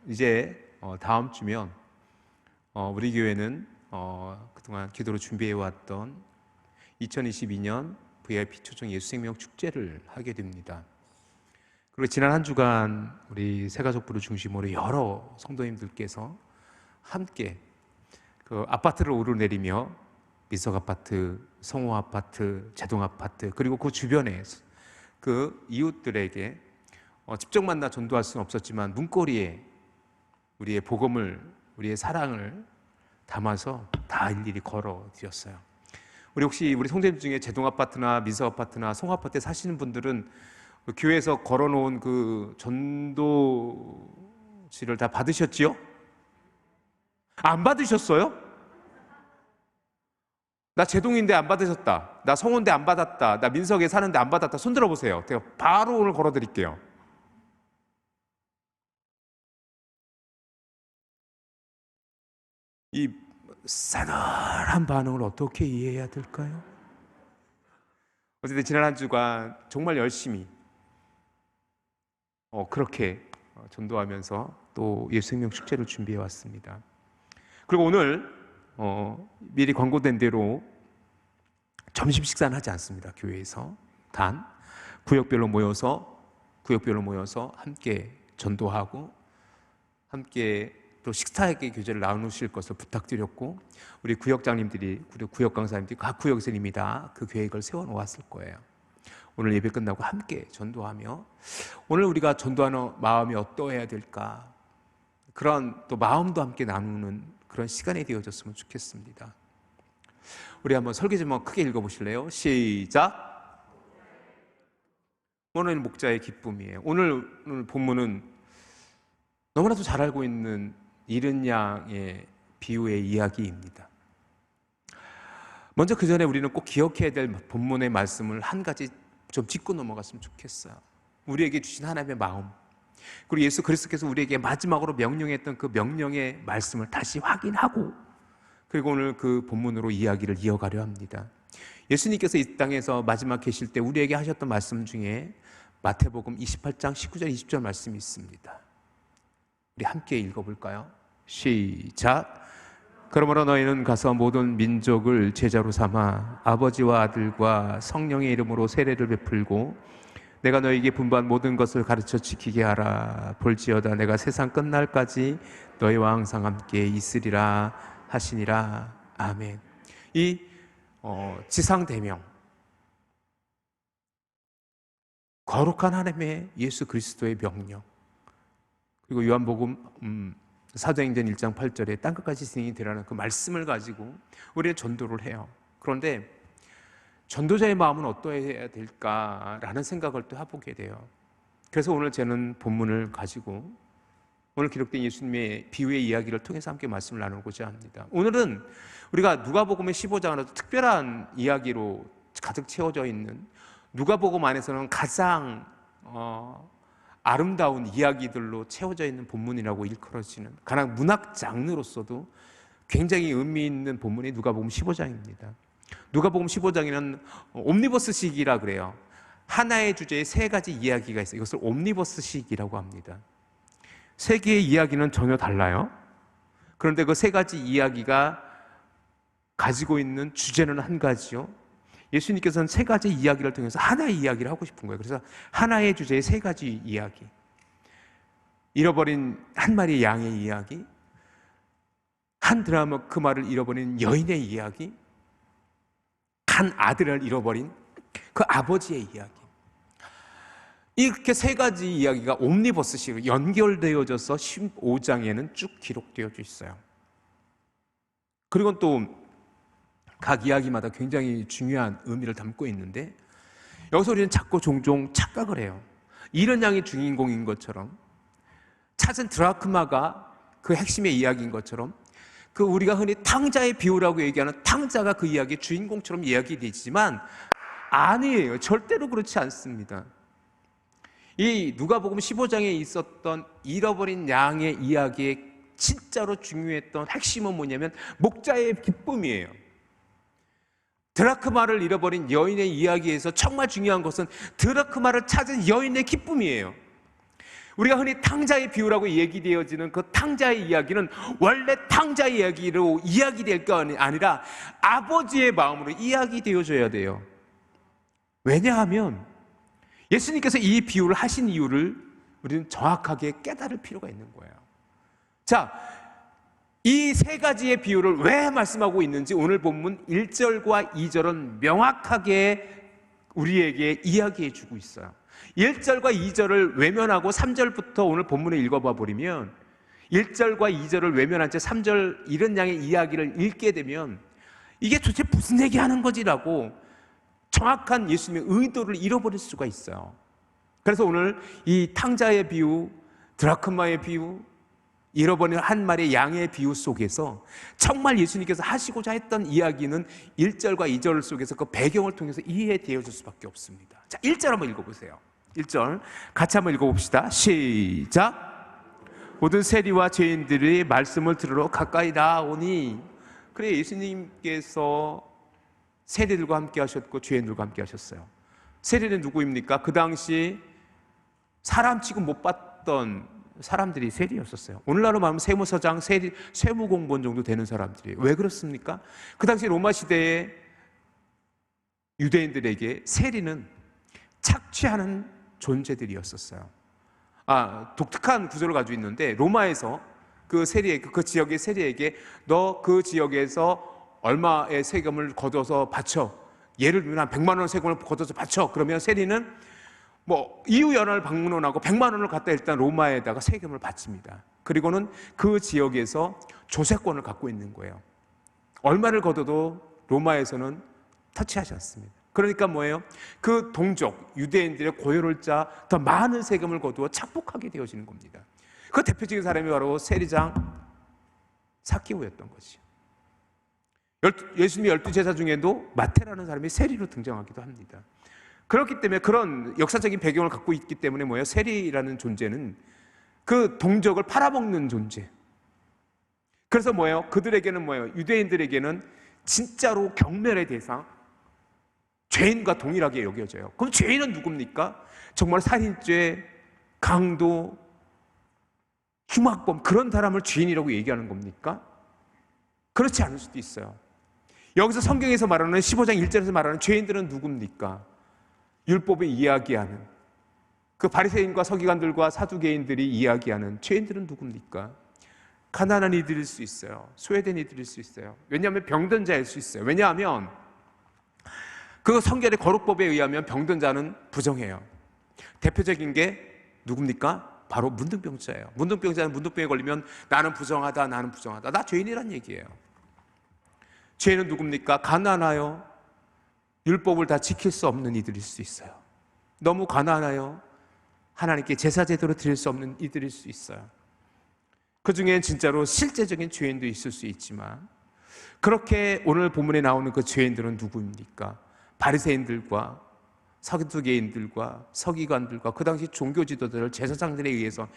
이제 다음 주면 우리 교회는 그동안 기도로 준비해왔던 2022년 VIP 초청 예수생명 축제를 하게 됩니다. 그리고 지난 한 주간 우리 새가족부를 중심으로 여러 성도님들께서 함께 그 아파트를 오르내리며 민석아파트, 성호아파트, 제동아파트 그리고 그 주변에 그 이웃들에게 직접 만나 전도할 수는 없었지만 문고리에 우리의 복음을, 우리의 사랑을 담아서 다 일일이 걸어드렸어요. 우리 혹시 우리 성도님 중에 제동아파트나 민석아파트나 성호아파트에 사시는 분들은 교회에서 걸어놓은 그 전도지를 다 받으셨지요? 안 받으셨어요? 나 제동인데 안 받으셨다, 나 성호인데 안 받았다, 나 민석에 사는데 안 받았다, 손 들어보세요. 제가 바로 오늘 걸어드릴게요. 이 싸늘한 반응을 어떻게 이해해야 될까요? 어쨌든 지난 한 주간 정말 열심히 그렇게 전도하면서 또 예수생명 축제를 준비해 왔습니다. 그리고 오늘 미리 광고된 대로 점심 식사는 하지 않습니다. 교회에서 단 구역별로 모여서 함께 전도하고 함께 또 식사하게 교제를 나누실 것을 부탁드렸고, 우리 구역장님들이, 구역 강사님들이 각 구역에서 이미 다 그 계획을 세워놓았을 거예요. 오늘 예배 끝나고 함께 전도하며 오늘 우리가 전도하는 마음이 어떠해야 될까, 그런 또 마음도 함께 나누는 그런 시간이 되어졌으면 좋겠습니다. 우리 한번 설교 좀 크게 읽어보실래요? 시작! 오늘 목자의 기쁨이에요. 오늘 본문은 너무나도 잘 알고 있는 잃은 양의 비유의 이야기입니다. 먼저 그 전에 우리는 꼭 기억해야 될 본문의 말씀을 한 가지 좀 짚고 넘어갔으면 좋겠어요. 우리에게 주신 하나님의 마음, 그리고 예수 그리스도께서 우리에게 마지막으로 명령했던 그 명령의 말씀을 다시 확인하고, 그리고 오늘 그 본문으로 이야기를 이어가려 합니다. 예수님께서 이 땅에서 마지막 계실 때 우리에게 하셨던 말씀 중에 마태복음 28장 19절 20절 말씀이 있습니다. 우리 함께 읽어볼까요? 시작! 그러므로 너희는 가서 모든 민족을 제자로 삼아 아버지와 아들과 성령의 이름으로 세례를 베풀고 내가 너희에게 분부한 모든 것을 가르쳐 지키게 하라. 볼지어다 내가 세상 끝날까지 너희와 항상 함께 있으리라 하시니라. 아멘. 이 지상대명, 거룩한 하나님의 예수 그리스도의 명령, 그리고 요한복음 사도행전 1장 8절에 땅끝까지 증인이 되라는 그 말씀을 가지고 우리는 전도를 해요. 그런데 전도자의 마음은 어떠해야 될까라는 생각을 또 해보게 돼요. 그래서 오늘 저는 본문을 가지고 오늘 기록된 예수님의 비유의 이야기를 통해서 함께 말씀을 나누고자 합니다. 오늘은 우리가 누가복음의 15장은 특별한 이야기로 가득 채워져 있는, 누가복음 안에서는 가장 아름다운 이야기들로 채워져 있는 본문이라고 일컬어지는, 가장 문학 장르로서도 굉장히 의미 있는 본문이 누가복음 15장입니다. 누가복음 15장에는 옴니버스식이라 그래요. 하나의 주제에 세 가지 이야기가 있어요. 이것을 옴니버스식이라고 합니다. 세 개의 이야기는 전혀 달라요. 그런데 그 세 가지 이야기가 가지고 있는 주제는 한 가지요. 예수님께서는 세 가지 이야기를 통해서 하나의 이야기를 하고 싶은 거예요. 그래서 하나의 주제의 세 가지 이야기, 잃어버린 한 마리의 양의 이야기, 한 드라마 그 말을 잃어버린 여인의 이야기, 한 아들을 잃어버린 그 아버지의 이야기, 이렇게 세 가지 이야기가 옴니버스식으로 연결되어져서 15장에는 쭉 기록되어져 있어요. 그리고 또 각 이야기마다 굉장히 중요한 의미를 담고 있는데, 여기서 우리는 자꾸 종종 착각을 해요. 잃은 양이 주인공인 것처럼, 찾은 드라크마가 그 핵심의 이야기인 것처럼, 그 우리가 흔히 탕자의 비유라고 얘기하는 탕자가 그 이야기의 주인공처럼 이야기되지만 아니에요. 절대로 그렇지 않습니다. 이 누가복음 15장에 있었던 잃어버린 양의 이야기의 진짜로 중요했던 핵심은 뭐냐면 목자의 기쁨이에요. 드라크마를 잃어버린 여인의 이야기에서 정말 중요한 것은 드라크마를 찾은 여인의 기쁨이에요. 우리가 흔히 탕자의 비유라고 얘기되어지는 그 탕자의 이야기는 원래 탕자의 이야기로 이야기될 거 아니라 아버지의 마음으로 이야기되어져야 돼요. 왜냐하면 예수님께서 이 비유를 하신 이유를 우리는 정확하게 깨달을 필요가 있는 거예요. 자, 이 세 가지의 비유를 왜 말씀하고 있는지 오늘 본문 1절과 2절은 명확하게 우리에게 이야기해 주고 있어요. 1절과 2절을 외면하고 3절부터 오늘 본문을 읽어봐 버리면 1절과 2절을 외면한 채 3절 이런 양의 이야기를 읽게 되면 이게 도대체 무슨 얘기하는 거지라고 정확한 예수님의 의도를 잃어버릴 수가 있어요. 그래서 오늘 이 탕자의 비유, 드라크마의 비유, 잃어버린 한 마리의 양의 비유 속에서 정말 예수님께서 하시고자 했던 이야기는 1절과 2절 속에서 그 배경을 통해서 이해되어질 수밖에 없습니다. 자, 1절 한번 읽어보세요. 1절 같이 한번 읽어봅시다. 시작. 모든 세리와 죄인들이 말씀을 들으러 가까이 나오니. 그래, 예수님께서 세리들과 함께 하셨고 죄인들과 함께 하셨어요. 세리는 누구입니까? 그 당시 사람 취급 못 받던 사람들이 세리였었어요. 오늘날로 말하면 세무서장, 세무공무원 정도 되는 사람들이에요. 왜 그렇습니까? 그 당시 로마 시대에 유대인들에게 세리는 착취하는 존재들이었었어요. 독특한 구조를 가지고 있는데 로마에서 그 지역의 세리에게 너 그 지역에서 얼마의 세금을 걷어서 바쳐, 예를 들면 한 100만 원 세금을 걷어서 바쳐. 그러면 세리는 이웃 연합을 방문하고 100만 원을 갖다 일단 로마에다가 세금을 바칩니다. 그리고는 그 지역에서 조세권을 갖고 있는 거예요. 얼마를 걷어도 로마에서는 터치하지 않습니다. 그러니까 뭐예요? 그 동족 유대인들의 고혈을 짜 더 많은 세금을 거두어 착복하게 되어지는 겁니다. 그 대표적인 사람이 바로 세리장 삭개오였던 것이죠. 예수님의 12제자 중에도 마태라는 사람이 세리로 등장하기도 합니다. 그렇기 때문에 그런 역사적인 배경을 갖고 있기 때문에 뭐예요? 세리라는 존재는 그 동족을 팔아먹는 존재. 그래서 뭐예요? 그들에게는 뭐예요? 유대인들에게는 진짜로 경멸의 대상, 죄인과 동일하게 여겨져요. 그럼 죄인은 누굽니까? 정말 살인죄, 강도, 흉악범 그런 사람을 죄인이라고 얘기하는 겁니까? 그렇지 않을 수도 있어요. 여기서 성경에서 말하는 15장 1절에서 말하는 죄인들은 누굽니까? 율법을 이야기하는 그 바리새인과 서기관들과 사두개인들이 이야기하는 죄인들은 누굽니까? 가난한 이들일 수 있어요. 소외된 이들일 수 있어요. 왜냐하면 병든 자일 수 있어요. 왜냐하면 그 성결의 거룩법에 의하면 병든 자는 부정해요. 대표적인 게 누굽니까? 바로 문둥병자예요. 문둥병자는 문둥병에 걸리면 나는 부정하다, 나는 부정하다. 나 죄인이란 얘기예요. 죄인은 누굽니까? 가난하여 율법을 다 지킬 수 없는 이들일 수 있어요. 너무 가난하여 하나님께 제사 제대로 드릴 수 없는 이들일 수 있어요. 그 중엔 진짜로 실제적인 죄인도 있을 수 있지만 그렇게 오늘 본문에 나오는 그 죄인들은 누구입니까? 바리새인들과 서기관들과 서기관들과 그 당시 종교 지도자들, 제사장들에 의해서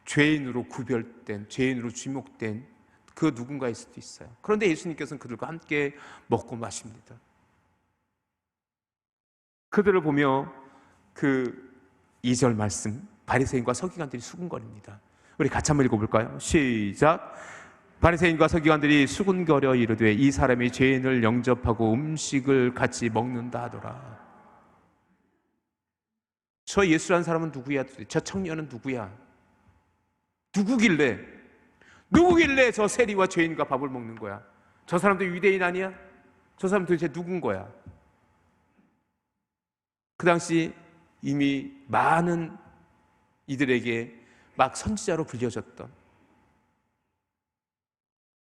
죄인으로 구별된, 죄인으로 지목된 그 누군가일 수도 있어요. 그런데 예수님께서는 그들과 함께 먹고 마십니다. 그들을 보며 그 2절 말씀, 바리새인과 서기관들이 수군거립니다. 우리 같이 한번 읽어볼까요? 시작. 바리새인과 서기관들이 수군거려 이르되 이 사람이 죄인을 영접하고 음식을 같이 먹는다 하더라. 저 예수라는 사람은 누구야? 저 청년은 누구야? 누구길래 저 세리와 죄인과 밥을 먹는 거야? 저 사람도 유대인 아니야? 저 사람 도대체 누군 거야? 그 당시 이미 많은 이들에게 막 선지자로 불려졌던,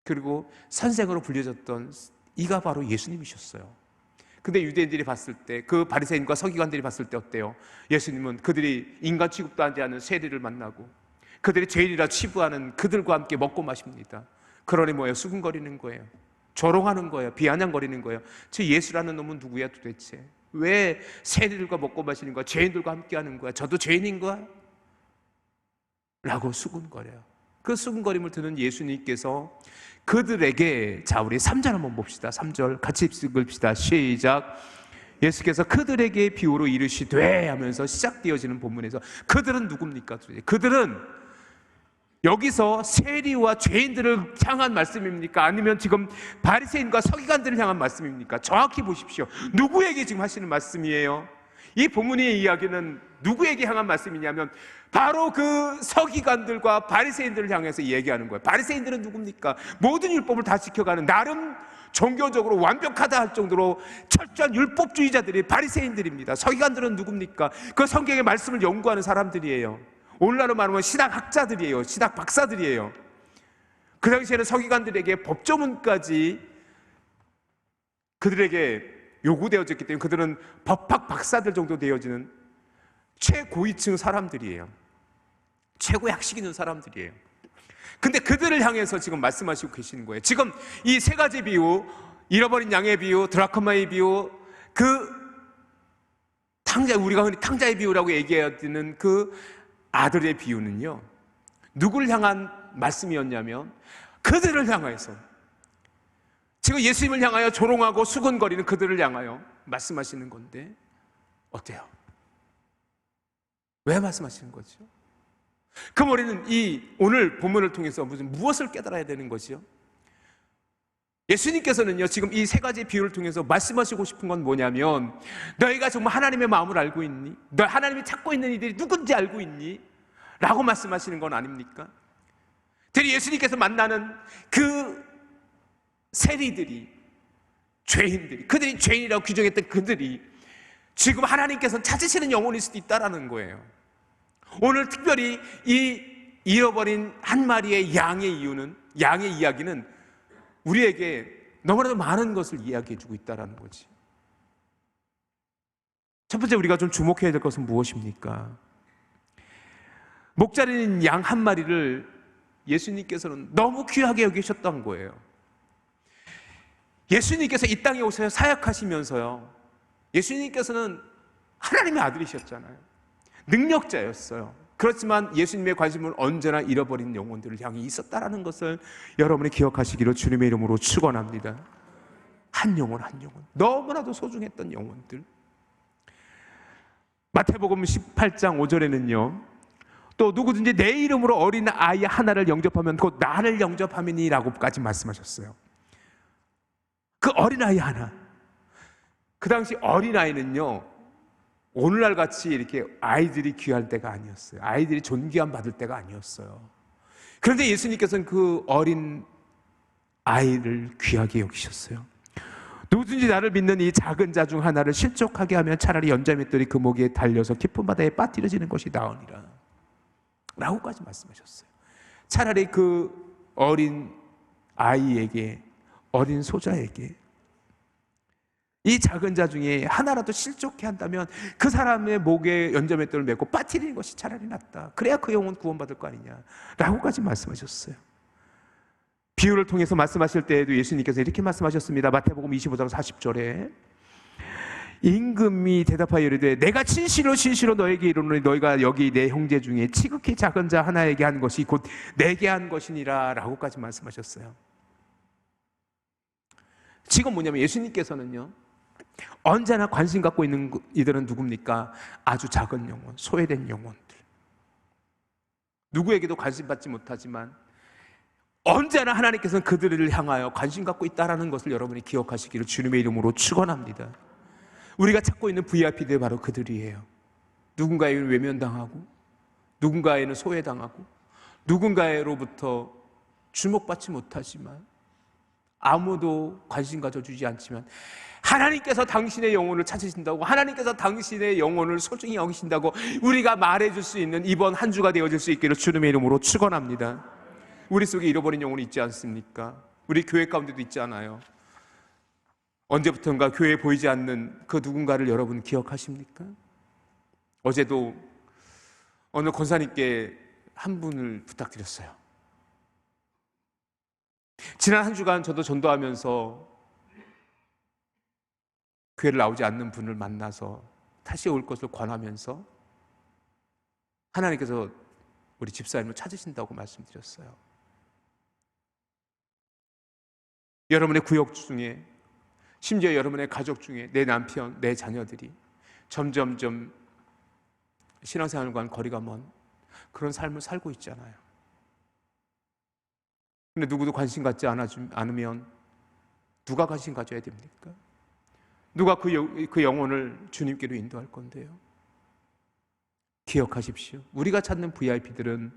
그리고 선생으로 불려졌던 이가 바로 예수님이셨어요. 근데 유대인들이 봤을 때, 그 바리새인과 서기관들이 봤을 때 어때요? 예수님은 그들이 인간 취급도 하지 않은 세리를 만나고 그들이 죄인이라 치부하는 그들과 함께 먹고 마십니다. 그러니 뭐예요? 수군거리는 거예요. 조롱하는 거예요. 비아냥거리는 거예요. 저 예수라는 놈은 누구야 도대체? 왜 세리들과 먹고 마시는 거야? 죄인들과 함께 하는 거야? 저도 죄인인 거야? 라고 수군거려요. 그 수군거림을 듣는 예수님께서 그들에게, 자 우리 3절 한번 봅시다. 3절 같이 읽읍시다. 시작. 예수께서 그들에게 비유로 이르시되 하면서 시작되어지는 본문에서 그들은 누굽니까? 그들은 여기서 세리와 죄인들을 향한 말씀입니까? 아니면 지금 바리새인과 서기관들을 향한 말씀입니까? 정확히 보십시오. 누구에게 지금 하시는 말씀이에요? 이 본문의 이야기는 누구에게 향한 말씀이냐면 바로 그 서기관들과 바리새인들을 향해서 얘기하는 거예요. 바리새인들은 누굽니까? 모든 율법을 다 지켜가는 나름 종교적으로 완벽하다 할 정도로 철저한 율법주의자들이 바리새인들입니다. 서기관들은 누굽니까? 그 성경의 말씀을 연구하는 사람들이에요. 오늘날로 말하면 신학학자들이에요. 신학 박사들이에요. 그 당시에는 서기관들에게 법조문까지 그들에게 요구되어졌기 때문에 그들은 법학 박사들 정도 되어지는 최고위층 사람들이에요. 최고의 학식 있는 사람들이에요. 근데 그들을 향해서 지금 말씀하시고 계시는 거예요. 지금 이 세 가지 비유, 잃어버린 양의 비유, 드라크마의 비유, 그 우리가 흔히 탕자의 비유라고 얘기하는 그 아들의 비유는요, 누구를 향한 말씀이었냐면 그들을 향해서, 지금 예수님을 향하여 조롱하고 수근거리는 그들을 향하여 말씀하시는 건데 어때요? 왜 말씀하시는 거죠? 그럼 우리는 이 오늘 본문을 통해서 무엇을 깨달아야 되는 거죠? 예수님께서는요, 지금 이 세 가지 비유를 통해서 말씀하시고 싶은 건 뭐냐면, 너희가 정말 하나님의 마음을 알고 있니? 너 하나님이 찾고 있는 이들이 누군지 알고 있니? 라고 말씀하시는 건 아닙니까? 특히 예수님께서 만나는 그 세리들이, 죄인들이, 그들이 죄인이라고 규정했던 그들이 지금 하나님께서 찾으시는 영혼일 수도 있다는 거예요. 오늘 특별히 이 잃어버린 한 마리의 양의 이야기는 우리에게 너무나도 많은 것을 이야기해주고 있다는 거지. 첫 번째 우리가 좀 주목해야 될 것은 무엇입니까? 목자리는 양 한 마리를 예수님께서는 너무 귀하게 여기셨던 거예요. 예수님께서 이 땅에 오셔서 사역하시면서요, 예수님께서는 하나님의 아들이셨잖아요. 능력자였어요. 그렇지만 예수님의 관심은 언제나 잃어버린 영혼들을 향해 있었다라는 것을 여러분이 기억하시기를 주님의 이름으로 축원합니다. 한 영혼 한 영혼, 너무나도 소중했던 영혼들. 마태복음 18장 5절에는요, 또 누구든지 내 이름으로 어린 아이 하나를 영접하면 곧 나를 영접함이니라고까지 말씀하셨어요. 그 어린아이 하나, 그 당시 어린아이는요, 오늘날 같이 이렇게 아이들이 귀할 때가 아니었어요. 아이들이 존귀함 받을 때가 아니었어요. 그런데 예수님께서는 그 어린 아이를 귀하게 여기셨어요. 누구든지 나를 믿는 이 작은 자 중 하나를 실족하게 하면 차라리 연자맷돌이 그 목에 달려서 깊은 바다에 빠뜨려지는 것이 나으니라 라고까지 말씀하셨어요. 차라리 그 어린 아이에게, 어린 소자에게 이 작은 자 중에 하나라도 실족해 한다면 그 사람의 목에 연자맷돌을 메고 빠뜨리는 것이 차라리 낫다. 그래야 그 영혼 구원받을 거 아니냐 라고까지 말씀하셨어요. 비유를 통해서 말씀하실 때에도 예수님께서 이렇게 말씀하셨습니다. 마태복음 25장 40절에 임금이 대답하여 이르되 내가 진실로 진실로 너에게 이르노니 너희가 여기 내 형제 중에 지극히 작은 자 하나에게 한 것이 곧 내게 한 것이니라 라고까지 말씀하셨어요. 지금 뭐냐면 예수님께서는요, 언제나 관심 갖고 있는 이들은 누굽니까? 아주 작은 영혼, 소외된 영혼들. 누구에게도 관심 받지 못하지만 언제나 하나님께서는 그들을 향하여 관심 갖고 있다는 것을 여러분이 기억하시기를 주님의 이름으로 축원합니다. 우리가 찾고 있는 VIP들 바로 그들이에요. 누군가에게는 외면당하고, 누군가에는 소외당하고, 누군가로부터 주목받지 못하지만, 아무도 관심 가져주지 않지만 하나님께서 당신의 영혼을 찾으신다고, 하나님께서 당신의 영혼을 소중히 여기신다고 우리가 말해줄 수 있는 이번 한 주가 되어질 수 있기를 주님의 이름으로 축원합니다. 우리 속에 잃어버린 영혼이 있지 않습니까? 우리 교회 가운데도 있지 않아요? 언제부턴가 교회에 보이지 않는 그 누군가를 여러분 기억하십니까? 어제도 어느 권사님께 한 분을 부탁드렸어요. 지난 한 주간 저도 전도하면서 교회를 나오지 않는 분을 만나서 다시 올 것을 권하면서 하나님께서 우리 집사님을 찾으신다고 말씀드렸어요. 여러분의 구역 중에 심지어 여러분의 가족 중에 내 남편, 내 자녀들이 점점점 신앙생활과는 거리가 먼 그런 삶을 살고 있잖아요. 근데 누구도 관심 갖지 않으면 누가 관심 가져야 됩니까? 누가 그 영혼을 주님께로 인도할 건데요? 기억하십시오. 우리가 찾는 VIP들은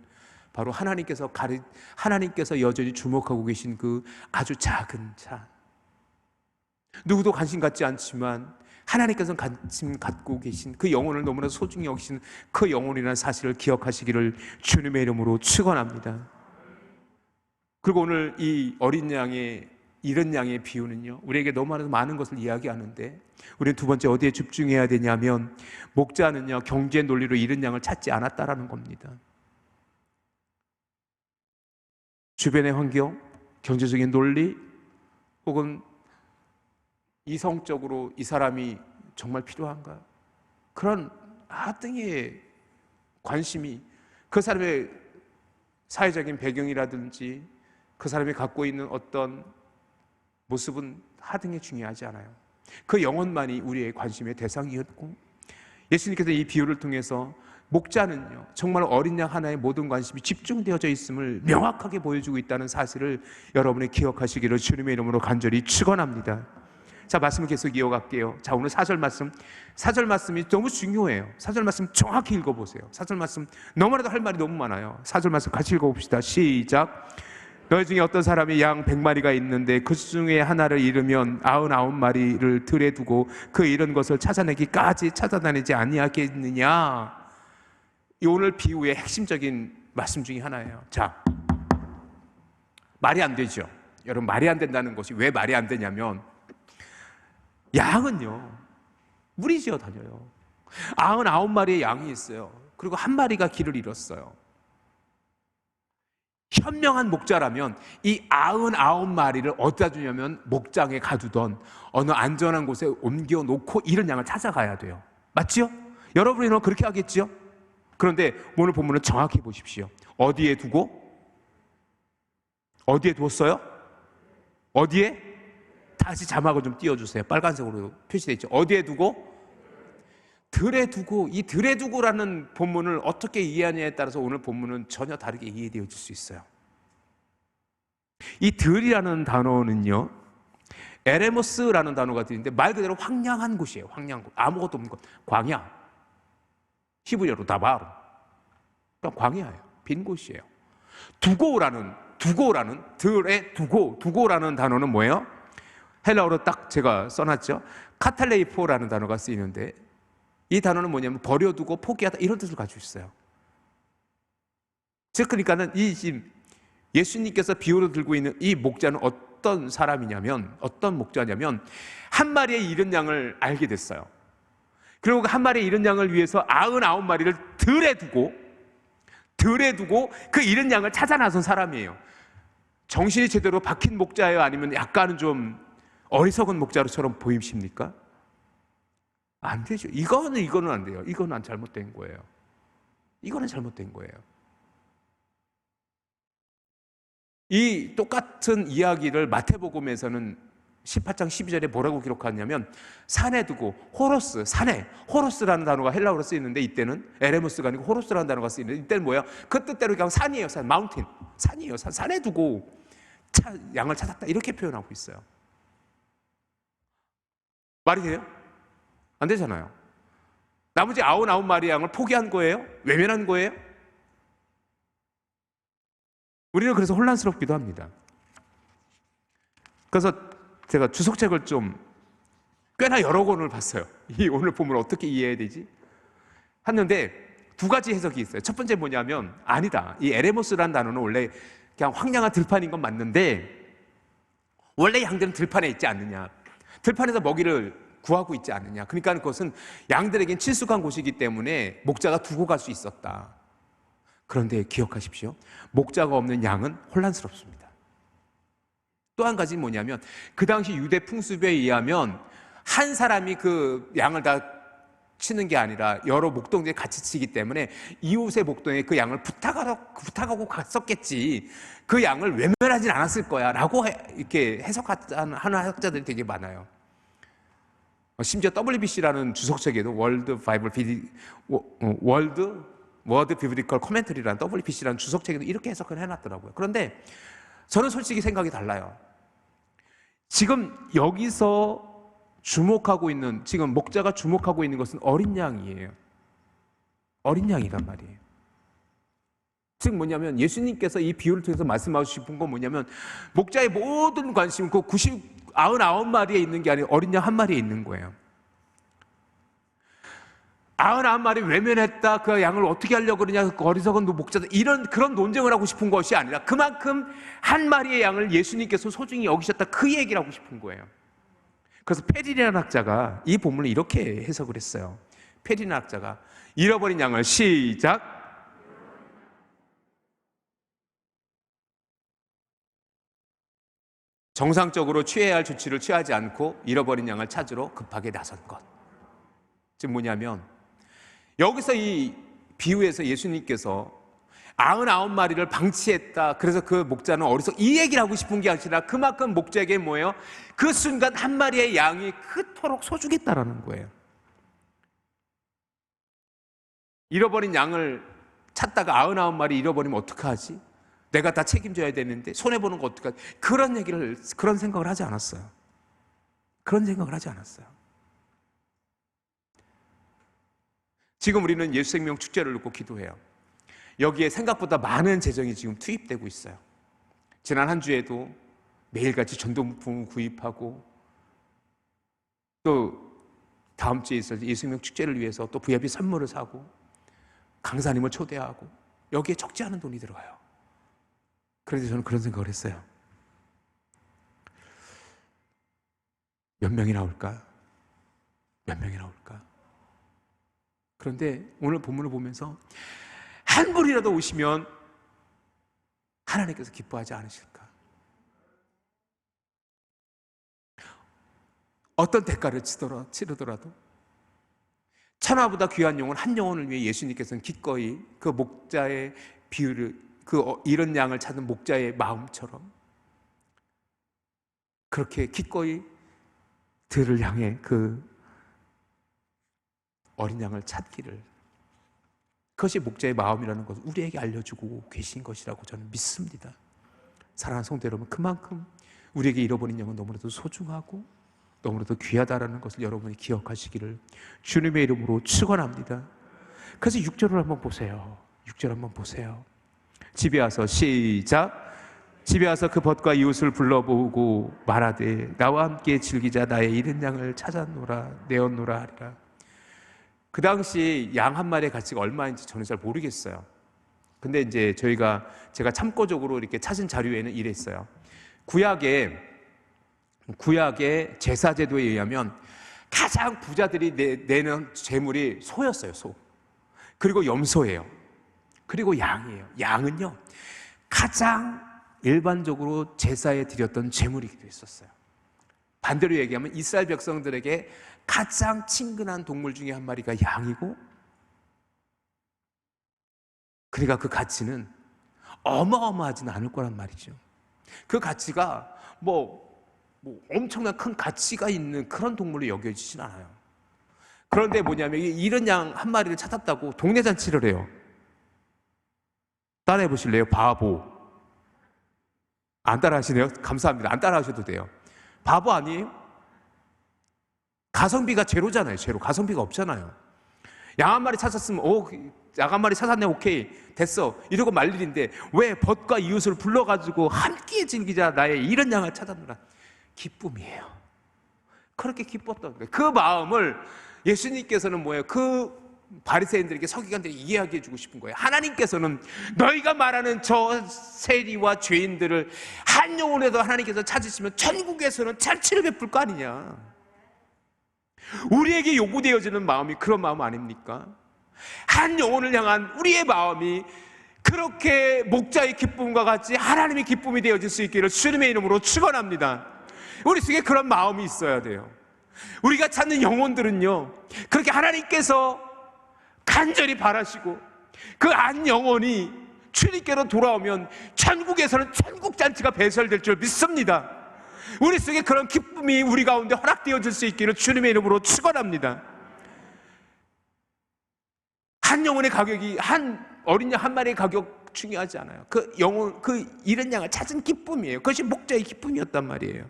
바로 하나님께서 여전히 주목하고 계신 그 아주 작은 자. 누구도 관심 갖지 않지만 하나님께서 관심 갖고 계신 그 영혼을 너무나 소중히 여기시는 그 영혼이라는 사실을 기억하시기를 주님의 이름으로 축원합니다. 그리고 오늘 이 어린 양의 이른 양의 비유는요, 우리에게 너무 많은 것을 이야기하는데 우리는 두 번째 어디에 집중해야 되냐면 목자는요 경제 논리로 이른 양을 찾지 않았다라는 겁니다. 주변의 환경, 경제적인 논리 혹은 이성적으로 이 사람이 정말 필요한가, 그런 하등의 관심이 그 사람의 사회적인 배경이라든지 그 사람이 갖고 있는 어떤 모습은 하등에 중요하지 않아요. 그 영혼만이 우리의 관심의 대상이었고, 예수님께서 이 비유를 통해서 목자는요 정말 어린 양 하나의 모든 관심이 집중되어져 있음을 명확하게 보여주고 있다는 사실을 여러분이 기억하시기를 주님의 이름으로 간절히 축원합니다. 자, 말씀을 계속 이어갈게요. 자, 오늘 4절 말씀이 너무 중요해요. 4절 말씀 정확히 읽어보세요. 4절 말씀 너무나도 할 말이 너무 많아요. 4절 말씀 같이 읽어봅시다. 시작. 너희 중에 어떤 사람이 양 100마리가 있는데 그 중에 하나를 잃으면 99마리를 들에 두고 그 잃은 것을 찾아내기까지 찾아다니지 아니하겠느냐. 이 오늘 비유의 핵심적인 말씀 중에 하나예요. 자, 말이 안 되죠. 여러분, 말이 안 된다는 것이 왜 말이 안 되냐면 양은요 무리지어 다녀요. 99마리의 양이 있어요. 그리고 한 마리가 길을 잃었어요. 현명한 목자라면 이 99마리를 어디다 주냐면 목장에 가두던 어느 안전한 곳에 옮겨놓고 잃은 양을 찾아가야 돼요. 맞지요? 여러분은 그렇게 하겠지요? 그런데 오늘 본문을 정확히 보십시오. 어디에 두었어요? 어디에? 다시 자막을 좀 띄워주세요. 빨간색으로 표시되어 있죠. 어디에 두고? 들에 두고. 이 들에 두고라는 본문을 어떻게 이해하냐에 따라서 오늘 본문은 전혀 다르게 이해되어질 수 있어요. 이 들이라는 단어는요 에레모스라는 단어가 들리는데 말 그대로 황량한 곳이에요. 황량한 곳, 아무것도 없는 곳, 광야. 히브리어로 다바로, 그러니까 광야예요. 빈 곳이에요. 두고라는 들에 두고라는 단어는 뭐예요? 헬라어로 딱 제가 써놨죠. 카탈레이포라는 단어가 쓰이는데 이 단어는 뭐냐면 버려두고 포기하다 이런 뜻을 가지고 있어요. 즉 그러니까는 예수님께서 비유로 들고 있는 이 목자는 어떤 목자냐면 한 마리의 잃은 양을 알게 됐어요. 그리고 한 마리의 잃은 양을 위해서 99마리를 들에 두고 그 잃은 양을 찾아 나선 사람이에요. 정신이 제대로 박힌 목자예요? 아니면 약간은 좀 어리석은 목자로처럼 보이십니까? 안 되죠. 이거는 안 돼요. 이거는 잘못된 거예요. 이 똑같은 이야기를 마태복음에서는 18장 12절에 뭐라고 기록하냐면 산에 두고 호로스라는 단어가 헬라어로 쓰이는데 이때는 에레모스가 아니고 호로스라는 단어가 쓰이는데 이때는 뭐예요? 그 뜻대로 그냥 산이에요. 마운틴. 산이에요. 산에 두고 양을 찾았다 이렇게 표현하고 있어요. 말이 돼요? 안 되잖아요. 나머지 99마리 양을 포기한 거예요? 외면한 거예요? 우리는 그래서 혼란스럽기도 합니다. 그래서 제가 주석책을 좀 꽤나 여러 권을 봤어요. 이 오늘 본문을 어떻게 이해해야 되지? 했는데 두 가지 해석이 있어요. 첫 번째 뭐냐면 아니다. 이 에레모스라는 단어는 원래 그냥 황량한 들판인 건 맞는데 원래 양들은 들판에 있지 않느냐. 들판에서 먹이를 구하고 있지 않느냐. 그러니까 그것은 양들에겐 친숙한 곳이기 때문에 목자가 두고 갈 수 있었다. 그런데 기억하십시오. 목자가 없는 양은 혼란스럽습니다. 또 한 가지는 뭐냐면 그 당시 유대 풍습에 의하면 한 사람이 그 양을 다 치는 게 아니라 여러 목동들이 같이 치기 때문에 이웃의 목동에 그 양을 부탁하고 갔었겠지. 그 양을 외면하진 않았을 거야 라고 이렇게 해석하는 학자들이 되게 많아요. 심지어 WBC라는 주석책에도 월드 비블리컬 코멘터리라는 WBC라는 주석책에도 이렇게 해석을 해놨더라고요. 그런데 저는 솔직히 생각이 달라요. 지금 여기서 주목하고 있는, 지금 목자가 주목하고 있는 것은 어린 양이에요. 어린 양이란 말이에요. 즉 뭐냐면 예수님께서 이 비유를 통해서 말씀하고 싶은 건 뭐냐면 목자의 모든 관심은 그 99마리에 있는 게 아니라 어린 양 한 마리에 있는 거예요. 99마리 외면했다, 그 양을 어떻게 하려고 그러냐, 그 어리석은 목자들, 그런 논쟁을 하고 싶은 것이 아니라 그만큼 한 마리의 양을 예수님께서 소중히 여기셨다, 그 얘기를 하고 싶은 거예요. 그래서 페리라는 학자가 이 본문을 이렇게 해석을 했어요. 페리라는 학자가 잃어버린 양을 시작. 정상적으로 취해야 할 조치를 취하지 않고 잃어버린 양을 찾으러 급하게 나선 것. 즉 뭐냐면 여기서 이 비유에서 예수님께서 99마리를 방치했다, 그래서 그 목자는 이 얘기를 하고 싶은 게 아니라 그만큼 목자에게 뭐예요? 그 순간 한 마리의 양이 그토록 소중했다라는 거예요. 잃어버린 양을 찾다가 99마리 잃어버리면 어떡하지? 내가 다 책임져야 되는데 손해보는 거 어떡하지? 그런 생각을 하지 않았어요. 그런 생각을 하지 않았어요. 지금 우리는 예수생명 축제를 놓고 기도해요. 여기에 생각보다 많은 재정이 지금 투입되고 있어요. 지난 한 주에도 매일같이 전도물품을 구입하고, 또 다음 주에 있어서 예수생명 축제를 위해서 또 VIP 선물을 사고 강사님을 초대하고, 여기에 적지 않은 돈이 들어가요. 그런데 저는 그런 생각을 했어요. 몇 명이 나올까? 몇 명이 나올까? 그런데 오늘 본문을 보면서 한 분이라도 오시면 하나님께서 기뻐하지 않으실까? 어떤 대가를 치르더라도 천하보다 귀한 영혼 한 영혼을 위해 예수님께서는 기꺼이 그 목자의 비유를, 잃은 양을 찾는 목자의 마음처럼 그렇게 기꺼이 들을 향해 그 어린 양을 찾기를, 그것이 목자의 마음이라는 것을 우리에게 알려주고 계신 것이라고 저는 믿습니다. 사랑하는 성도 여러분, 그만큼 우리에게 잃어버린 양은 너무나도 소중하고 너무나도 귀하다라는 것을 여러분이 기억하시기를 주님의 이름으로 축원합니다. 그래서 6절을 한번 보세요. 6절 한번 보세요. 집에 와서 시작. 집에 와서 그 벗과 이웃을 불러보고 말하되 나와 함께 즐기자, 나의 잃은 양을 찾았노라, 내었노라 하리라. 그 당시 양 한 마리의 가치가 얼마인지 저는 잘 모르겠어요. 근데 이제 제가 참고적으로 이렇게 찾은 자료에는 이랬어요. 구약의 제사제도에 의하면 가장 부자들이 내는 재물이 소였어요. 소. 그리고 염소예요. 그리고 양이에요. 양은요, 가장 일반적으로 제사에 드렸던 재물이기도 했었어요. 반대로 얘기하면 이스라엘 백성들에게 가장 친근한 동물 중에 한 마리가 양이고, 그러니까 그 가치는 어마어마하지는 않을 거란 말이죠. 그 가치가 엄청난 큰 가치가 있는 그런 동물로 여겨지진 않아요. 그런데 뭐냐면 잃은 양 한 마리를 찾았다고 동네 잔치를 해요. 따라해 보실래요? 바보. 안 따라 하시네요? 감사합니다. 안 따라 하셔도 돼요. 바보 아니에요? 가성비가 제로잖아요. 제로. 가성비가 없잖아요. 양 한 마리 찾았으면 양 한 마리 찾았네, 오케이, 됐어, 이러고 말 일인데 왜 벗과 이웃을 불러가지고 함께 즐기자, 나의 잃은 양을 찾았노라. 기쁨이에요. 그렇게 기뻤던 거예요. 그 마음을 예수님께서는 뭐예요? 그 바리새인들에게, 서기관들에게 이해하게 해주고 싶은 거예요. 하나님께서는 너희가 말하는 저 세리와 죄인들을 한 영혼에도 하나님께서 찾으시면 천국에서는 잔치를 베풀 거 아니냐. 우리에게 요구되어지는 마음이 그런 마음 아닙니까? 한 영혼을 향한 우리의 마음이 그렇게 목자의 기쁨과 같이 하나님의 기쁨이 되어질 수 있기를 주님의 이름으로 축원합니다. 우리 속에 그런 마음이 있어야 돼요. 우리가 찾는 영혼들은요, 그렇게 하나님께서 간절히 바라시고 그 한 영혼이 주님께로 돌아오면 천국에서는 천국잔치가 배설될 줄 믿습니다. 우리 속에 그런 기쁨이 우리 가운데 허락되어질 수 있기를 주님의 이름으로 축원합니다. 한 영혼의 가격이, 한 어린 양 한 마리의 가격 중요하지 않아요. 그 영혼, 그 잃은 양을 찾은 기쁨이에요. 그것이 목자의 기쁨이었단 말이에요.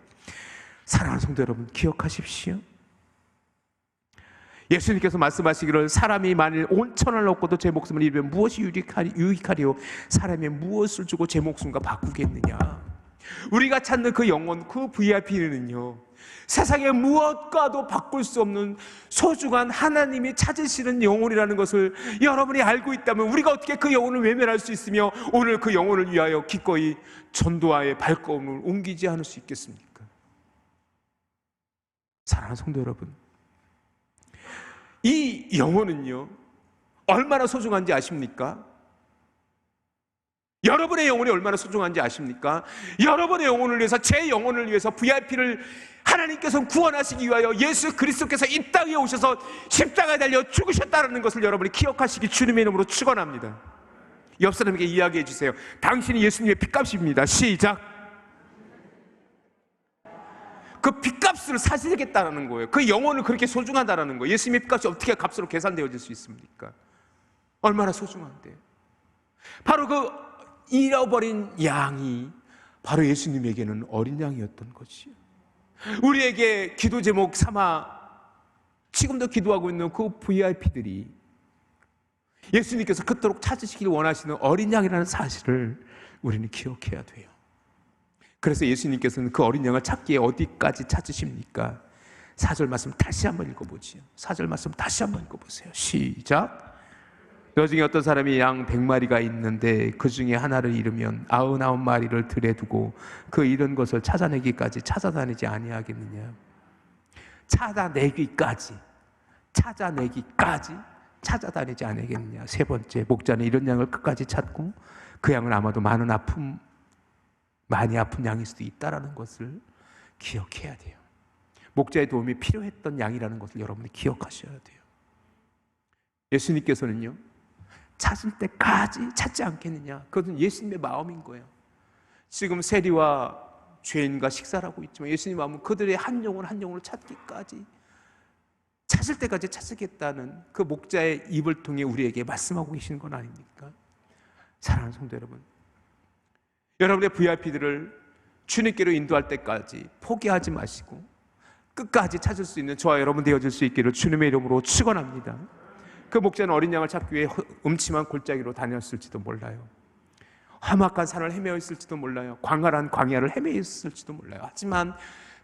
사랑하는 성도 여러분, 기억하십시오. 예수님께서 말씀하시기를 사람이 만일 온 천을 얻고도 제 목숨을 잃으면 무엇이 유익하리요? 사람이 무엇을 주고 제 목숨과 바꾸겠느냐? 우리가 찾는 그 영혼, 그 VIP는요, 세상의 무엇과도 바꿀 수 없는 소중한 하나님이 찾으시는 영혼이라는 것을 여러분이 알고 있다면 우리가 어떻게 그 영혼을 외면할 수 있으며 오늘 그 영혼을 위하여 기꺼이 전도와의 발걸음을 옮기지 않을 수 있겠습니까? 사랑하는 성도 여러분, 이 영혼은요 얼마나 소중한지 아십니까? 여러분의 영혼이 얼마나 소중한지 아십니까? 여러분의 영혼을 위해서, 제 영혼을 위해서 VIP를 하나님께서 구원하시기 위하여 예수 그리스도께서 이 땅에 오셔서 십자가에 달려 죽으셨다는 것을 여러분이 기억하시기 주님의 이름으로 축원합니다. 옆 사람에게 이야기해 주세요. 당신이 예수님의 핏값입니다. 시작. 그 핏값을 사시겠다는 거예요. 그 영혼을 그렇게 소중하다는 거예요. 예수님의 핏값이 어떻게 값으로 계산되어질 수 있습니까? 얼마나 소중한데. 바로 그 잃어버린 양이 바로 예수님에게는 어린 양이었던 것이요. 우리에게 기도 제목 삼아 지금도 기도하고 있는 그 VIP들이 예수님께서 그토록 찾으시길 원하시는 어린 양이라는 사실을 우리는 기억해야 돼요. 그래서 예수님께서는 그 어린 양을 찾기에 어디까지 찾으십니까? 4절 말씀 다시 한번 읽어보지요. 4절 말씀 다시 한번 읽어보세요. 시작. 너 중에 어떤 사람이 양 100마리가 있는데 그 중에 하나를 잃으면 99마리를 들에 두고 그 잃은 것을 찾아내기까지 찾아다니지 아니하겠느냐? 찾아내기까지 찾아다니지 않겠느냐? 세 번째, 목자는 잃은 양을 끝까지 찾고 그 양은 아마도 많이 아픈 양일 수도 있다는 것을 기억해야 돼요. 목자의 도움이 필요했던 양이라는 것을 여러분이 기억하셔야 돼요. 예수님께서는요 찾을 때까지 찾지 않겠느냐? 그것은 예수님의 마음인 거예요. 지금 세리와 죄인과 식사를 하고 있지만 예수님 마음은 그들의 한 영혼을 찾기까지, 찾을 때까지 찾겠다는 그 목자의 입을 통해 우리에게 말씀하고 계시는 건 아닙니까? 사랑하는 성도 여러분, 여러분의 VIP들을 주님께로 인도할 때까지 포기하지 마시고 끝까지 찾을 수 있는 저와 여러분 되어질 수 있기를 주님의 이름으로 축원합니다. 그 목자는 어린 양을 찾기 위해 음침한 골짜기로 다녔을지도 몰라요. 험악한 산을 헤매어 있을지도 몰라요. 광활한 광야를 헤매어 있을지도 몰라요. 하지만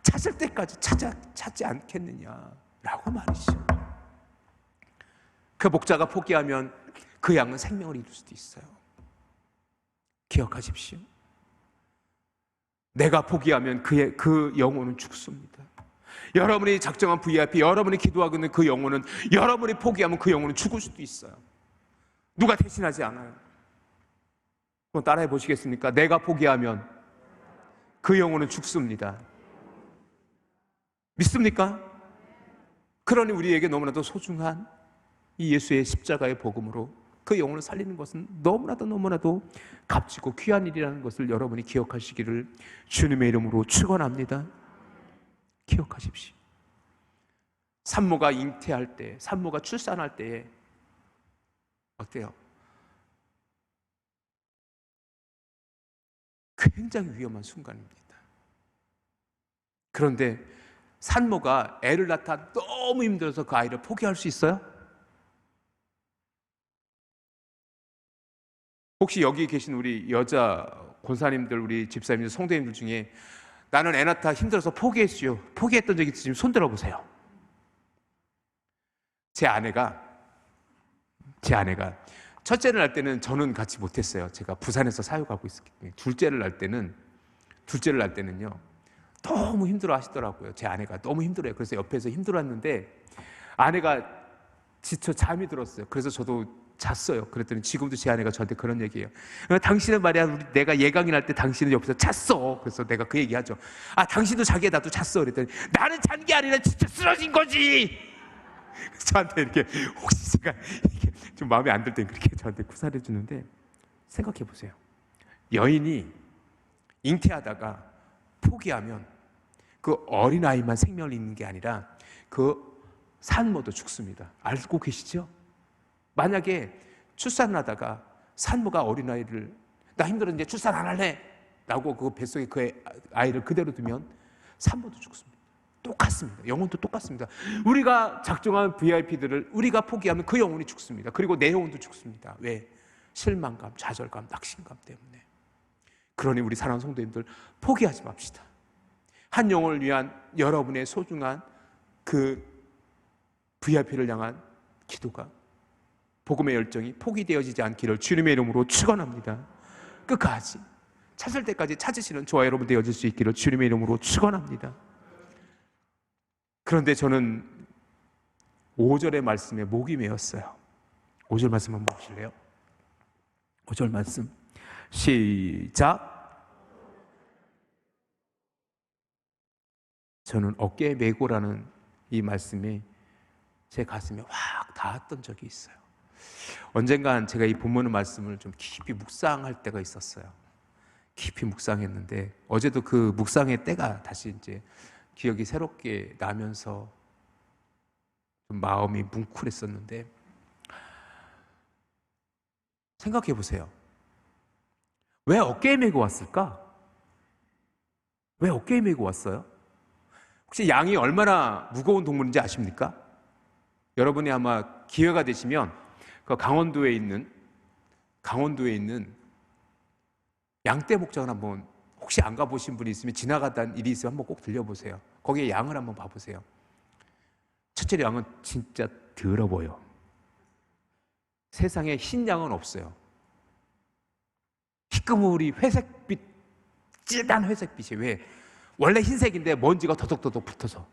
찾을 때까지 찾지 않겠느냐라고 말이죠. 그 목자가 포기하면 그 양은 생명을 잃을 수도 있어요. 기억하십시오. 내가 포기하면 그 영혼은 죽습니다. 여러분이 작정한 VIP, 여러분이 기도하고 있는 그 영혼은, 여러분이 포기하면 그 영혼은 죽을 수도 있어요. 누가 대신하지 않아요. 한번 따라해 보시겠습니까? 내가 포기하면 그 영혼은 죽습니다. 믿습니까? 그러니 우리에게 너무나도 소중한 이 예수의 십자가의 복음으로 그 영혼을 살리는 것은 너무나도 값지고 귀한 일이라는 것을 여러분이 기억하시기를 주님의 이름으로 축원합니다. 기억하십시오. 산모가 잉태할 때, 산모가 출산할 때에 어때요? 굉장히 위험한 순간입니다. 그런데 산모가 애를 낳다 너무 힘들어서 그 아이를 포기할 수 있어요? 혹시 여기 계신 우리 여자 권사님들, 우리 집사님들, 성도님들 중에 나는 애 낳다 힘들어서 포기했어요, 포기했던 적이 있으시면 손 들어보세요. 제 아내가 첫째를 낳을 때는 저는 같이 못했어요. 제가 부산에서 사역하고 있었기 때문에. 둘째를 낳을 때는요 너무 힘들어 하시더라고요. 제 아내가 너무 힘들어요. 그래서 옆에서 힘들었는데 아내가 지쳐 잠이 들었어요. 그래서 저도 잤어요. 그랬더니 지금도 제 아내가 저한테 그런 얘기예요. 당신은 말이야, 내가 예강이 날 때 당신은 옆에서 잤어. 그래서 내가 그 얘기하죠. 당신도 자기야 나도 잤어. 그랬더니 나는 잔 게 아니라 진짜 쓰러진 거지. 저한테 이렇게, 혹시 제가 이게 좀 마음에 안 들 땐 그렇게 저한테 구사를 주는데, 생각해 보세요. 여인이 잉태하다가 포기하면 그 어린아이만 생명을 잃는 게 아니라 그 산모도 죽습니다. 알고 계시죠? 만약에 출산을 하다가 산모가 어린아이를 나 힘들어 이제 출산 안 할래 라고 그 뱃속에 그 아이를 그대로 두면 산모도 죽습니다. 똑같습니다. 영혼도 똑같습니다. 우리가 작정한 VIP들을 우리가 포기하면 그 영혼이 죽습니다. 그리고 내 영혼도 죽습니다. 왜? 실망감, 좌절감, 낙심감 때문에. 그러니 우리 사랑하는 성도님들 포기하지 맙시다. 한 영혼을 위한 여러분의 소중한 그 VIP를 향한 기도가, 복음의 열정이 포기되어지지 않기를 주님의 이름으로 축원합니다. 끝까지 찾을 때까지 찾으시는 저와 여러분 되어질 수 있기를 주님의 이름으로 축원합니다. 그런데 저는 5절의 말씀에 목이 메었어요. 5절 말씀 한번 보실래요? 5절 말씀 시작. 저는 어깨에 메고라는 이 말씀이 제 가슴에 확 닿았던 적이 있어요. 언젠간 제가 이 본문 말씀을 좀 깊이 묵상할 때가 있었어요. 깊이 묵상했는데 어제도 그 묵상의 때가 다시 이제 기억이 새롭게 나면서 좀 마음이 뭉클했었는데, 생각해 보세요. 왜 어깨에 메고 왔을까? 왜 어깨에 메고 왔어요? 혹시 양이 얼마나 무거운 동물인지 아십니까? 여러분이 아마 기회가 되시면 그 강원도에 있는 양떼 목장을 한번, 혹시 안 가보신 분이 있으면 지나가던 일이 있으면 한번 꼭 들려보세요. 거기에 양을 한번 봐보세요. 첫째, 양은 진짜 더러워요. 세상에 흰 양은 없어요. 희끄무리 회색빛, 진한 회색빛이. 왜? 원래 흰색인데 먼지가 더덕더덕 붙어서.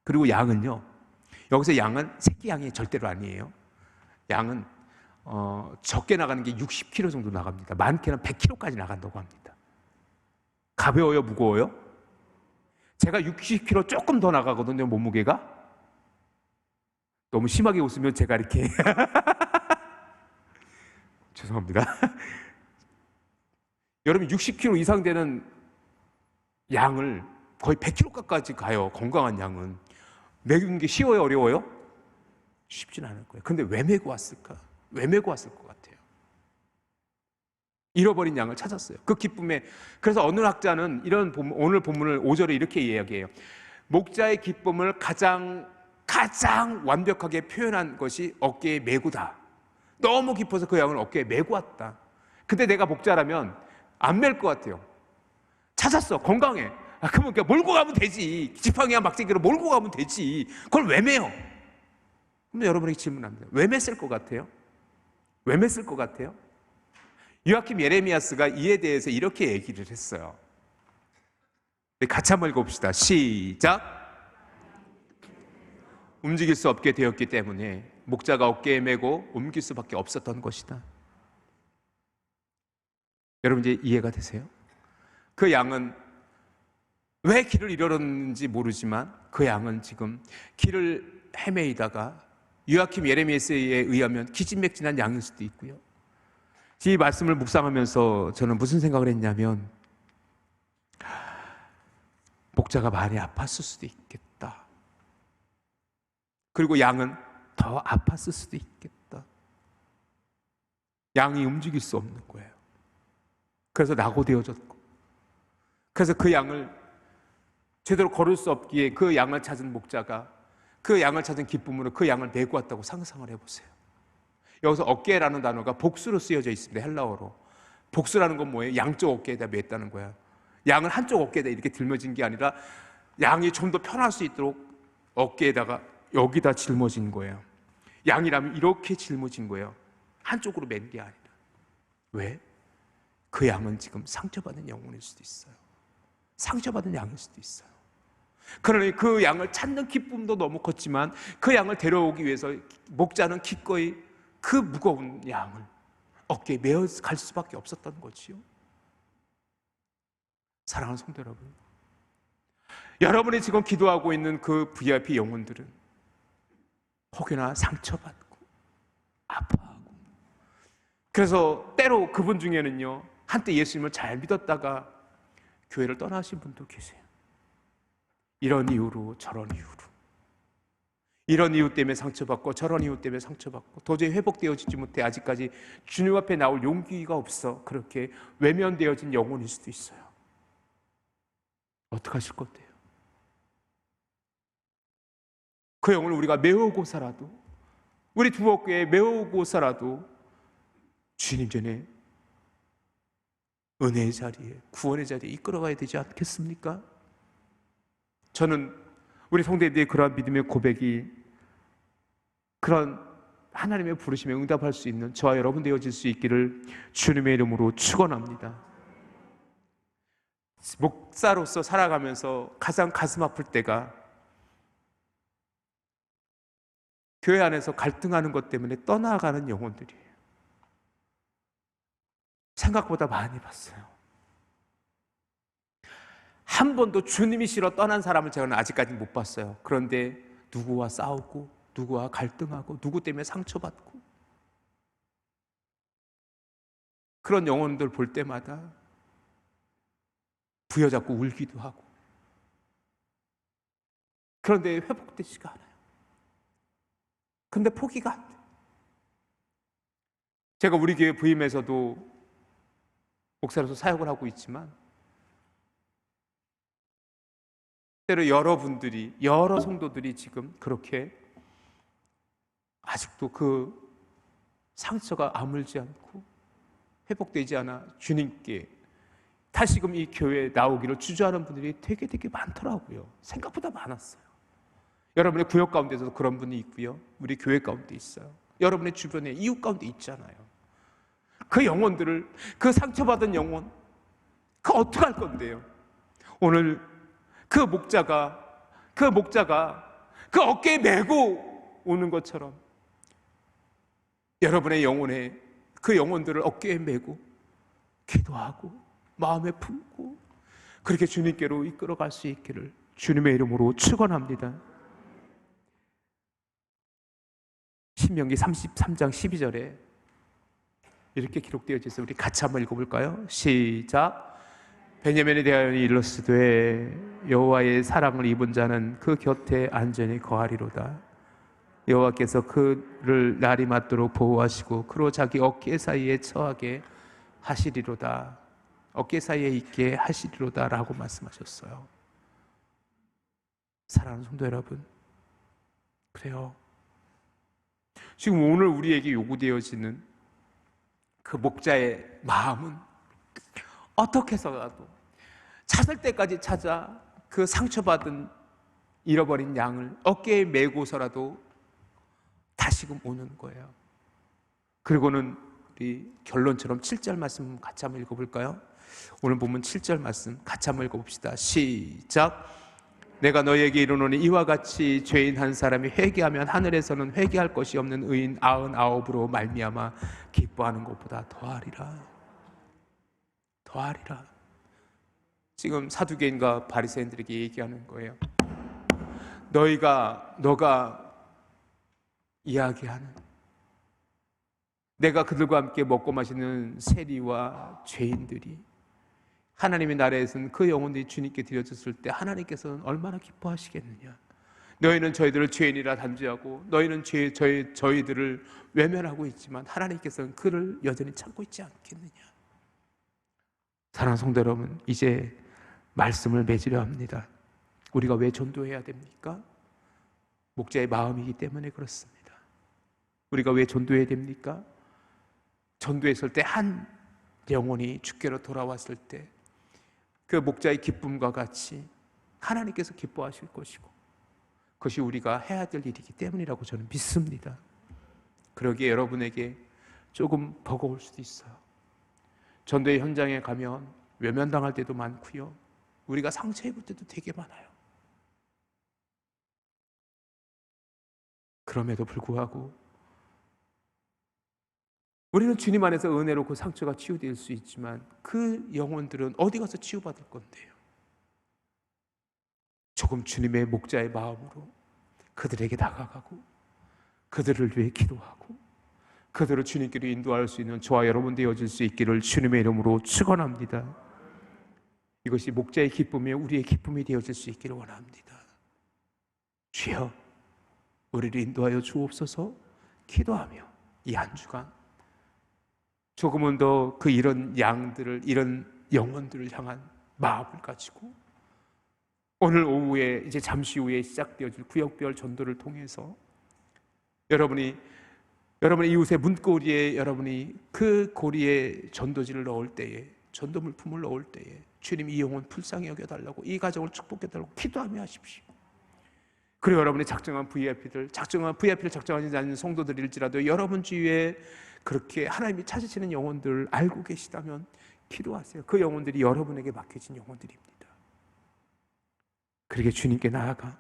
그리고 양은요, 여기서 양은 새끼 양이 절대로 아니에요. 양은 적게 나가는 게 60kg 정도 나갑니다. 많게는 100kg까지 나간다고 합니다. 가벼워요? 무거워요? 제가 60kg 조금 더 나가거든요, 몸무게가. 너무 심하게 웃으면 제가 이렇게 죄송합니다. 여러분 60kg 이상 되는 양을 거의 100kg까지 가요. 건강한 양은. 먹이는 게 쉬워요? 어려워요? 쉽진 않을 거예요. 그런데 왜 메고 왔을까? 왜 메고 왔을 것 같아요? 잃어버린 양을 찾았어요. 그 기쁨에. 그래서 어느 학자는 오늘 본문을 5절에 이렇게 이야기해요. 목자의 기쁨을 가장 완벽하게 표현한 것이 어깨에 메고다. 너무 깊어서 그 양을 어깨에 메고 왔다. 근데 내가 목자라면 안 멜 것 같아요. 찾았어. 건강해. 그러면 그냥 몰고 가면 되지. 지팡이와 막대기로 몰고 가면 되지. 그걸 왜 메요? 그럼 여러분에게 질문합니다. 왜 맸을 것 같아요? 왜 맸을 것 같아요? 요아킴 예레미야스가 이에 대해서 이렇게 얘기를 했어요. 같이 한번 읽어봅시다. 시작. 움직일 수 없게 되었기 때문에 목자가 어깨에 메고 옮길 수밖에 없었던 것이다. 여러분 이제 이해가 되세요? 그 양은 왜 길을 잃었는지 모르지만 그 양은 지금 길을 헤매이다가 요아킴 예레미야스에 의하면 기진맥진한 양일 수도 있고요. 이 말씀을 묵상하면서 저는 무슨 생각을 했냐면, 목자가 많이 아팠을 수도 있겠다. 그리고 양은 더 아팠을 수도 있겠다. 양이 움직일 수 없는 거예요. 그래서 낙오되어졌고, 그래서 그 양을 제대로 걸을 수 없기에 그 양을 찾은 목자가 그 양을 찾은 기쁨으로 그 양을 메고 왔다고 상상을 해보세요. 여기서 어깨라는 단어가 복수로 쓰여져 있습니다. 헬라어로. 복수라는 건 뭐예요? 양쪽 어깨에다 맸다는 거야. 양을 한쪽 어깨에다 이렇게 들머진 게 아니라 양이 좀 더 편할 수 있도록 어깨에다가 여기다 짊어진 거예요. 양이라면 이렇게 짊어진 거예요. 한쪽으로 맨 게 아니라. 왜? 그 양은 지금 상처받은 영혼일 수도 있어요. 상처받은 양일 수도 있어요. 그러니 그 양을 찾는 기쁨도 너무 컸지만 그 양을 데려오기 위해서 목자는 기꺼이 그 무거운 양을 어깨에 메어 갈 수밖에 없었던 거지요. 사랑하는 성도 여러분, 여러분이 지금 기도하고 있는 그 VIP 영혼들은 혹여나 상처받고 아파하고, 그래서 때로 그분 중에는요, 한때 예수님을 잘 믿었다가 교회를 떠나신 분도 계세요. 이런 이유로 저런 이유로, 이런 이유 때문에 상처받고 저런 이유 때문에 상처받고 도저히 회복되어지지 못해 아직까지 주님 앞에 나올 용기가 없어 그렇게 외면되어진 영혼일 수도 있어요. 어떡하실 건데요? 그 영혼을 우리가 메우고서라도, 우리 두목교회에 메우고서라도 주님 전에 은혜의 자리에, 구원의 자리에 이끌어가야 되지 않겠습니까? 저는 우리 성도들의 그러한 믿음의 고백이, 그런 하나님의 부르심에 응답할 수 있는 저와 여러분 되어질 수 있기를 주님의 이름으로 축원합니다. 목사로서 살아가면서 가장 가슴 아플 때가 교회 안에서 갈등하는 것 때문에 떠나가는 영혼들이에요. 생각보다 많이 봤어요. 한 번도 주님이 싫어 떠난 사람을 제가 아직까지 못 봤어요. 그런데 누구와 싸우고 누구와 갈등하고 누구 때문에 상처받고, 그런 영혼들 볼 때마다 부여잡고 울기도 하고, 그런데 회복되지가 않아요. 근데 포기가 안 돼. 제가 우리 교회 부임에서도 목사로서 사역을 하고 있지만 때로 여러분들이, 여러 성도들이 지금 그렇게 아직도 그 상처가 아물지 않고 회복되지 않아 주님께 다시금 이 교회에 나오기를 주저하는 분들이 되게 많더라고요. 생각보다 많았어요. 여러분의 구역 가운데서도 그런 분이 있고요, 우리 교회 가운데 있어요. 여러분의 주변에 이웃 가운데 있잖아요. 그 영혼들을, 그 상처받은 영혼, 그 어떻게 할 건데요? 오늘 그 목자가 그 어깨에 메고 오는 것처럼 여러분의 영혼에 그 영혼들을 어깨에 메고 기도하고 마음에 품고 그렇게 주님께로 이끌어갈 수 있기를 주님의 이름으로 축원합니다. 신명기 33장 12절에 이렇게 기록되어져 있어요. 우리 같이 한번 읽어볼까요? 시작. 베냐민에 대하여 일러스되 여호와의 사랑을 입은 자는 그 곁에 안전히 거하리로다. 여호와께서 그를 날이 맞도록 보호하시고 그로 자기 어깨 사이에 처하게 하시리로다. 어깨 사이에 있게 하시리로다 라고 말씀하셨어요. 사랑하는 성도 여러분, 그래요. 지금 오늘 우리에게 요구되어지는 그 목자의 마음은 어떻게 해서라도 찾을 때까지 찾아 그 상처받은 잃어버린 양을 어깨에 메고서라도 다시금 오는 거예요. 그리고는 우리 결론처럼 7절 말씀 같이 한번 읽어볼까요? 오늘 보면 7절 말씀 같이 한번 읽어봅시다. 시작. 내가 너희에게 이르노니 이와 같이 죄인 한 사람이 회개하면 하늘에서는 회개할 것이 없는 의인 99으로 말미암아 기뻐하는 것보다 더하리라. 더하리라. 지금 사두개인과 바리새인들에게 얘기하는 거예요. 너가 이야기하는, 내가 그들과 함께 먹고 마시는 세리와 죄인들이 하나님의 나라에서는 그 영혼들이 주님께 드려졌을 때 하나님께서는 얼마나 기뻐하시겠느냐. 너희는 저희들을 죄인이라 단죄하고 너희는 저희들을 외면하고 있지만 하나님께서는 그를 여전히 참고 있지 않겠느냐. 사랑하는 성도 여러분, 이제 말씀을 맺으려 합니다. 우리가 왜 전도해야 됩니까? 목자의 마음이기 때문에 그렇습니다. 우리가 왜 전도해야 됩니까? 전도했을 때 한 영혼이 주께로 돌아왔을 때 그 목자의 기쁨과 같이 하나님께서 기뻐하실 것이고 그것이 우리가 해야 될 일이기 때문이라고 저는 믿습니다. 그러기에 여러분에게 조금 버거울 수도 있어요. 전도의 현장에 가면 외면당할 때도 많고요, 우리가 상처 입을 때도 되게 많아요. 그럼에도 불구하고 우리는 주님 안에서 은혜로 그 상처가 치유될 수 있지만 그 영혼들은 어디 가서 치유받을 건데요? 조금 주님의 목자의 마음으로 그들에게 다가가고 그들을 위해 기도하고 그들을 주님께로 인도할 수 있는 저와 여러분 되어질 수 있기를 주님의 이름으로 축원합니다. 이것이 목자의 기쁨이 우리의 기쁨이 되어질 수 있기를 원합니다. 주여, 우리를 인도하여 주옵소서. 기도하며 이 한 주간 조금은 더 그 이런 양들을, 이런 영혼들을 향한 마음을 가지고 오늘 오후에, 이제 잠시 후에 시작되어질 구역별 전도를 통해서 여러분의 이웃의 문고리에, 여러분이 그 고리에 전도지를 넣을 때에, 전도 물품을 넣을 때에 주님 이 영혼 불쌍히 여겨달라고, 이 가정을 축복해달라고 기도하며 하십시오. 그리고 여러분이 작정한 VIP를 작정하지 않는 성도들일지라도 여러분 주위에 그렇게 하나님이 찾으시는 영혼들을 알고 계시다면 기도하세요. 그 영혼들이 여러분에게 맡겨진 영혼들입니다. 그렇게 주님께 나아가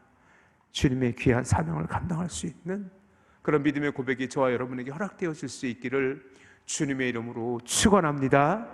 주님의 귀한 사명을 감당할 수 있는 그런 믿음의 고백이 저와 여러분에게 허락되어질 수 있기를 주님의 이름으로 축원합니다.